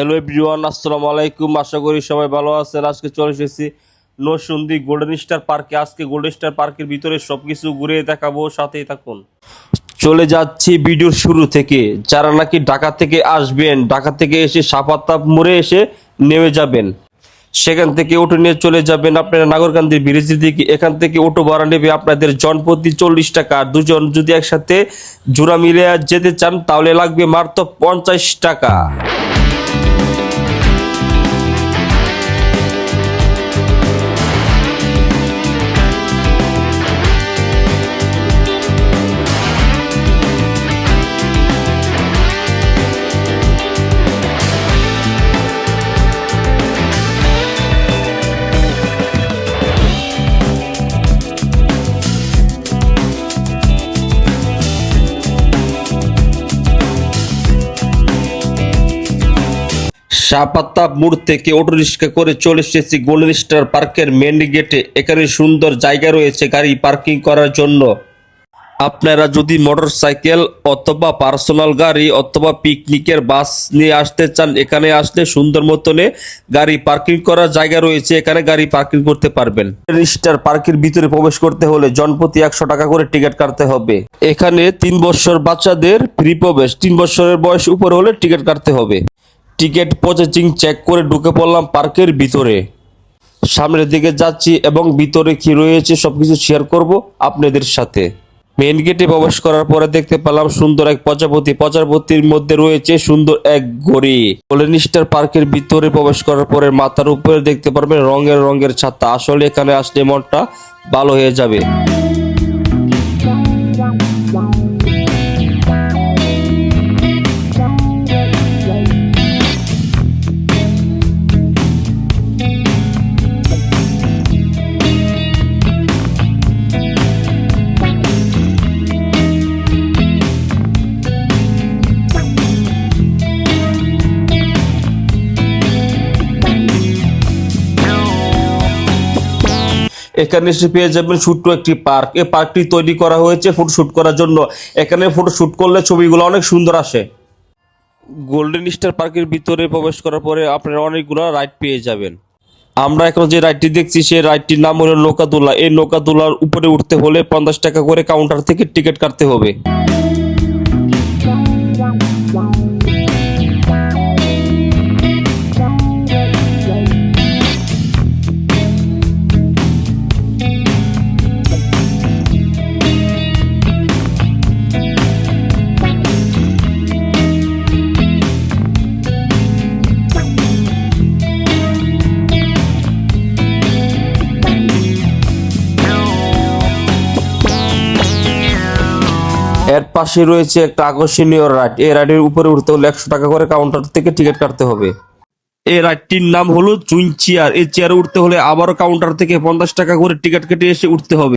Hello everyone, আসসালামু আলাইকুম। আশা করি সবাই ভালো আছেন। আজকে চলে এসেছি নরসিংদী গোল্ডেন স্টার পার্কে। আজকে গোল্ডেন স্টার পার্কের ভিতরে সবকিছু ঘুরে দেখাবো, সাথেই থাকুন। চলে যাচ্ছি ভিডিওর শুরু থেকে। যারা নাকি ঢাকা থেকে আসবেন, ঢাকা থেকে এসে সাপাতাপ মোড়ে এসে নেমে যাবেন, সেখান থেকে অটো নিয়ে চলে যাবেন আপনারা নাগরকান্দি ব্রিজের দিকে। এখান থেকে অটো ভাড়া নেবে আপনাদের জনপ্রতি 40 টাকা। আর দুজন যদি একসাথে জোড়া মিলে যেতে চান তাহলে লাগবে মাত্র 50 টাকা। সাপাতা মোড় থেকে অটো রিক্সা করে চলে এসেছি গোল্ডেন স্টার পার্কের মেন গেটে। এখানে সুন্দর জায়গা রয়েছে গাড়ি পার্কিং করার জন্য। আপনারা যদি মোটরসাইকেল অথবা পার্সোনাল গাড়ি অথবা পিকনিকের বাস নিয়ে আসতে চান, এখানে আসলে সুন্দর মতনে গাড়ি পার্কিং করার জায়গা রয়েছে, এখানে গাড়ি পার্কিং করতে পারবেন। স্টার পার্কের ভিতরে প্রবেশ করতে হলে জনপ্রতি 100 টাকা করে টিকিট কাটতে হবে। এখানে 3 বছর বাচ্চাদের ফ্রি প্রবেশ, 3 বছরের বয়স উপর হলে টিকিট কাটতে হবে। টিকিট প্রসেসিং চেক করে ঢুকে পড়লাম পার্কের ভিতরে। সামনের দিকে যাচ্ছি এবং ভিতরে কি রয়েছে সবকিছু শেয়ার করব আপনাদের সাথে। মেন গেটে প্রবেশ করার পরে দেখতে পেলাম সুন্দর এক প্রজাপতি। প্রজাপতির মধ্যে রয়েছে সুন্দর এক ঘড়ি। গোল্ডেন স্টার পার্কের ভিতরে প্রবেশ করার পরে মাথার উপরে দেখতে পারবেন রঙের ছাতা। আসলে এখানে আসলে মনটা ভালো হয়ে যাবে। এখানে এসে পেয়ে যাবেন ছোট্ট একটি পার্ক। এই পার্কটি তৈরি করা হয়েছে ফটোশুট করার জন্য। এখানে ফটোশুট করলে ছবিগুলো অনেক সুন্দর আসে। গোল্ডেন স্টার পার্কের ভিতরে প্রবেশ করার পরে আপনারা অনেকগুলো রাইড পেয়ে যাবেন। আমরা এখন যে রাইডটি দেখছি সেই রাইডটির নাম হলো নৌকাদোলা। এই নৌকাদোলার উপরে উঠতে হলে 50 টাকা করে কাউন্টার থেকে টিকিট কাটতে হবে। এর পাশে রয়েছে একটা আকর্ষণীয় রাইড। এই রাইডের উপরে উঠতে হলে 100 টাকা করে কাউন্টার থেকে টিকিট কাটতে হবে। এই রাইডটির নাম হলো চুইং চেয়ার। এই চেয়ারে উঠতে হলে আবারও কাউন্টার থেকে 50 টাকা করে টিকিট কেটে এসে উঠতে হবে।